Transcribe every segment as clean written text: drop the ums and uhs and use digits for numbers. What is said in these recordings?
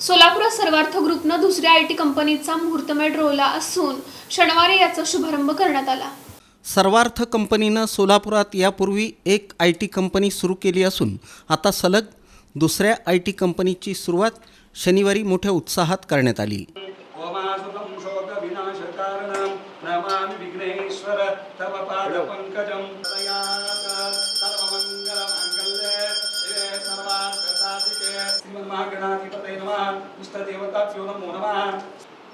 सोलापूरात सर्वार्थ ग्रुपनं दुसऱ्या आयटी कंपनीचा मुहूर्तमेढ रोवला असून शनिवारी याचा शुभारंभ करण्यात आला। सर्वार्थ कंपनीनं सोलापुरात यापूर्वी एक IT कंपनी सुरू केली असून आता सलग दुसऱ्या IT कंपनीची सुरुवात शनिवारी मोठ्या उत्साहात करण्यात आली।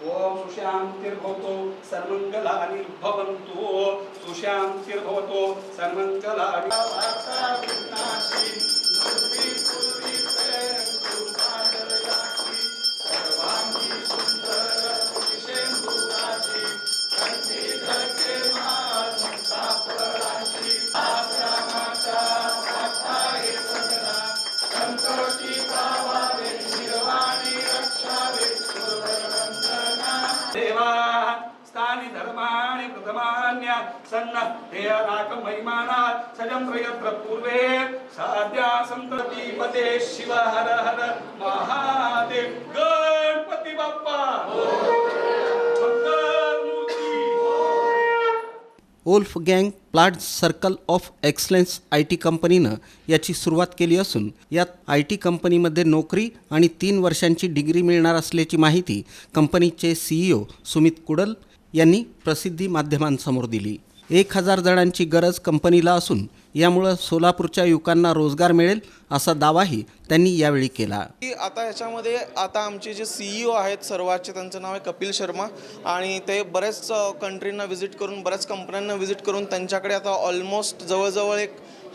ओम सुशांतिर्भवतो सर्वमंगलानि भवन्तु सुशांतिर्भवतो सर्वमंगलानि देवा स्थानि धर्माणि प्रथमान्य सन्न देयानाक महिमाना सजं प्रयत्र पूर्वे साध्या संततीपते शिव हर हर Mahadev Ganpati Bappa Wolfgang plaza circle of excellence IT कंपनीनं याची सुरुवात केली असून यात IT कंपनीमध्ये नोकरी आणि 3 वर्षांची डिग्री मिळणार असल्याची माहिती कंपनीचे CEO सुमित कुडल यांनी प्रसिद्धी माध्यमांसमोर दिली। 1000 जणांची गरज कंपनीला असून यामुळे सोलापूरच्या युवकांना रोजगार मिळेल असा दावाही त्यांनी यावेळी केला। आता याच्यामध्ये आता आमचे जे CEO आहेत सर्वांचे, त्यांचं नाव आहे कपिल शर्मा आणि ते बरेच कंट्रींना व्हिजिट करून बऱ्याच कंपन्यांना व्हिजिट करून त्यांच्याकडे आता ऑलमोस्ट जवळजवळ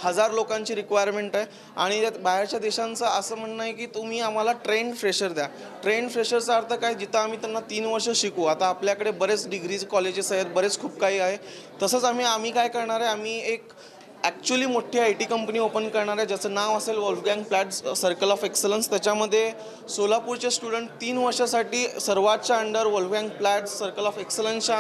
1000 लोकांची रिक्वायरमेंट आहे आणि त्यात बाहेरच्या देशांचं असं म्हणणं आहे की तुम्ही आम्हाला ट्रेंड फ्रेशर द्या। ट्रेंड फ्रेशरचा अर्थ काय, जिथं आम्ही त्यांना 3 वर्ष शिकू। आता आपल्याकडे बरेच डिग्रीज कॉलेजेस आहेत, बरेच खूप काही आहे। तसंच आम्ही काय करणार आहे, आम्ही एक ॲक्च्युली मोठी IT कंपनी ओपन करणार आहे ज्याचं नाव असेल Wolfgang plaza circle of excellence. त्याच्यामध्ये सोलापूरचे स्टुडंट 3 वर्षासाठी सर्वातच्या under Wolfgang plaza circle of एक्सलन्सच्या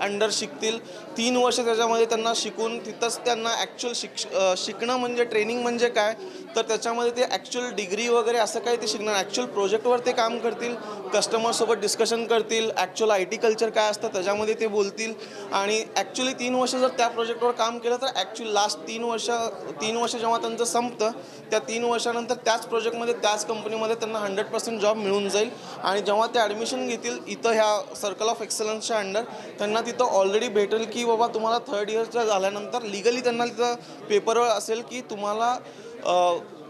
अंडर शिकतील। 3 वर्ष त्याच्यामध्ये त्यांना शिकून तिथंच त्यांना ॲक्च्युअल शिकणं म्हणजे ट्रेनिंग म्हणजे काय, तर त्याच्यामध्ये ते ॲक्च्युअल डिग्री वगैरे असं काही ते शिकणार। ॲक्च्युअल प्रोजेक्टवर ते काम करतील, कस्टमरसोबत डिस्कशन करतील, ॲक्च्युअल IT कल्चर काय असतं त्याच्यामध्ये ते बोलतील आणि ॲक्च्युअली 3 वर्ष जर त्या प्रोजेक्टवर काम केलं तर ॲक्च्युअली लास्ट 3 वर्ष जेव्हा त्यांचं संपतं त्या 3 वर्षानंतर त्याच प्रोजेक्टमध्ये त्याच कंपनीमध्ये त्यांना 100% जॉब मिळून जाईल आणि जेव्हा ते ॲडमिशन घेतील इथं ह्या सर्कल ऑफ एक्सलन्सच्या अंडर त्यांना तिथं ऑलरेडी भेटेल की बाबा तुम्हाला 3rd इयरच्या झाल्यानंतर लिगली त्यांना तिथं पेपरवर असेल की तुम्हाला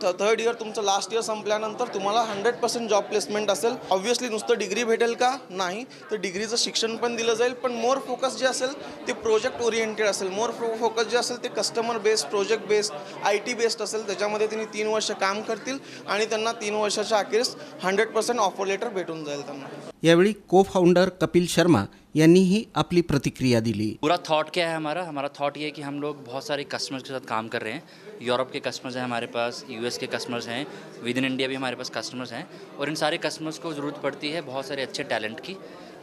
3rd इयर तुमचं लास्ट इयर संपल्यानंतर तुम्हाला 100% जॉब प्लेसमेंट असेल। ऑब्व्हियसली नुसतं डिग्री भेटेल का नाही, तर डिग्रीचं शिक्षण पण दिलं जाईल, पण मोर फोकस जे असेल ते प्रोजेक्ट ओरिएंटेड असेल। मोर फोकस जे असेल ते customer based, project based, IT based असेल। त्याच्यामध्ये त्यांनी 3 वर्ष काम करतील आणि त्यांना 3 वर्षाच्या अखेरीस 100% ऑफर लेटर भेटून जाईल त्यांना। यावेळी को फाउंडर कपिल शर्मा यांनीही अपनी प्रतिक्रिया दिली। पूरा थॉट क्या है हमारा थॉट ये है कि हम लोग बहुत सारे कस्टमर्स के साथ काम कर रहे हैं। यूरोप के कस्टमर्स हैं हमारे पास, US के कस्टमर्स हैं, विद इन इंडिया भी हमारे पास कस्टमर्स हैं और इन सारे कस्टमर्स को ज़रूरत पड़ती है बहुत सारे अच्छे टैलेंट की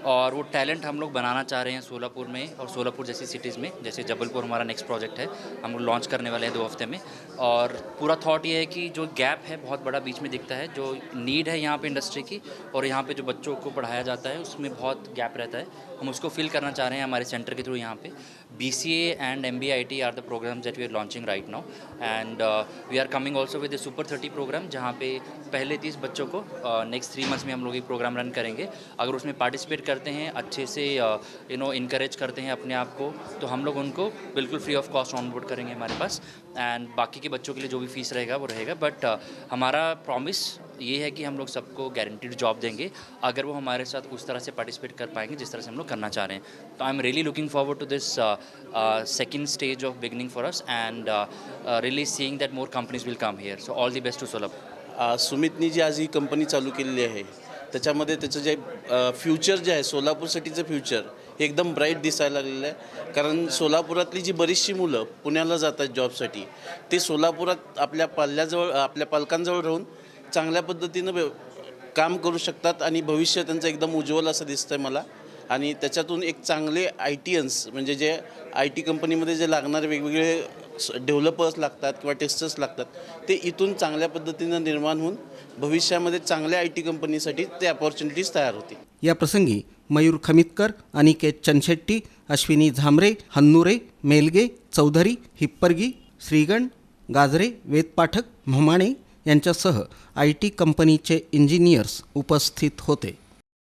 और वो टैलेंट हम लोग बनाना चाह रहे हैं सोलापुर में और सोलापुर जैसी सिटीज़ में। जैसे जबलपुर हमारा नेक्स्ट प्रोजेक्ट है, हम लोग लॉन्च करने वाले हैं 2 हफ्ते में। और पूरा थॉट ये है कि जो गैप है बहुत बड़ा बीच में दिखता है, जो नीड है यहाँ पे इंडस्ट्री की और यहाँ पे जो बच्चों को पढ़ाया जाता है उसमें बहुत गैप रहता है, हम उसको फिल करना चाह रहे हैं हमारे सेंटर के थ्रू। यहाँ पे BCA and MBA IT are the programmes that we are launching right now and we are coming also with the super 30 programme, जहाँ पे पहले 30 बच्चों को नेक्स्ट 3 मंथ्स में हम लोग ये प्रोग्राम रन करेंगे। अगर उसमें पार्टिसिपेट करते हैं, अच्छे से इनकरेज करते हैं अपने आप को, तो हम लोग उनको बिल्कुल फ्री ऑफ कॉस्ट ऑनबोर्ड करेंगे हमारे पास एंड बाकी के बच्चों के लिए जो भी फीस रहेगा वो रहेगा। बट हमारा प्रॉमिस ये है कि हम लोग सबको गारंटीड जॉब देंगे अगर वो हमारे साथ उस तरह से पार्टिसिपेट कर पाएंगे जिस तरह से हम लोग करना चाह रहे हैं। तो I am really looking forward to this second stage of beginning for us and really seeing that more companies will come here. So all the best to Solapur. सुमितनी जी आज ही कंपनी चालू केलेली आहे त्याच्यामध्ये त्याचं जे फ्युचर जे आहे सोलापूर सिटीचं फ्युचर हे एकदम ब्राईट दिसायला लागलेलं आहे। कारण सोलापुरातली जी बरीचशी मुलं पुण्याला जातात जॉबसाठी, ते सोलापुरात आपल्या पाल्याजवळ आपल्या पालकांजवळ राहून चांगल्या पद्धतीनं काम करू शकतात आणि भविष्य त्यांचं एकदम उज्ज्वल असं दिसतंय मला। आणि त्याच्यातून एक चांगले ITians म्हणजे जे IT कंपनीमध्ये जे लागणारे वेगवेगळे डेव्हलपर्स लागतात किंवा टेस्टर्स लागतात, ते इथून चांगल्या पद्धतीनं निर्माण होऊन भविष्यामध्ये चांगल्या IT कंपनीसाठी ते अपॉर्च्युनिटीज तयार होतील. या प्रसंगी मयूर खमितकर, अनिकेत चनशेट्टी, अश्विनी झांबरे, हन्नुरे, मेलगे, चौधरी, हिप्परगी, श्रीगण, गाजरे, वेदपाठक, म्हमाणे यांच्यासह IT कंपनीचे इंजिनियर्स उपस्थित होते.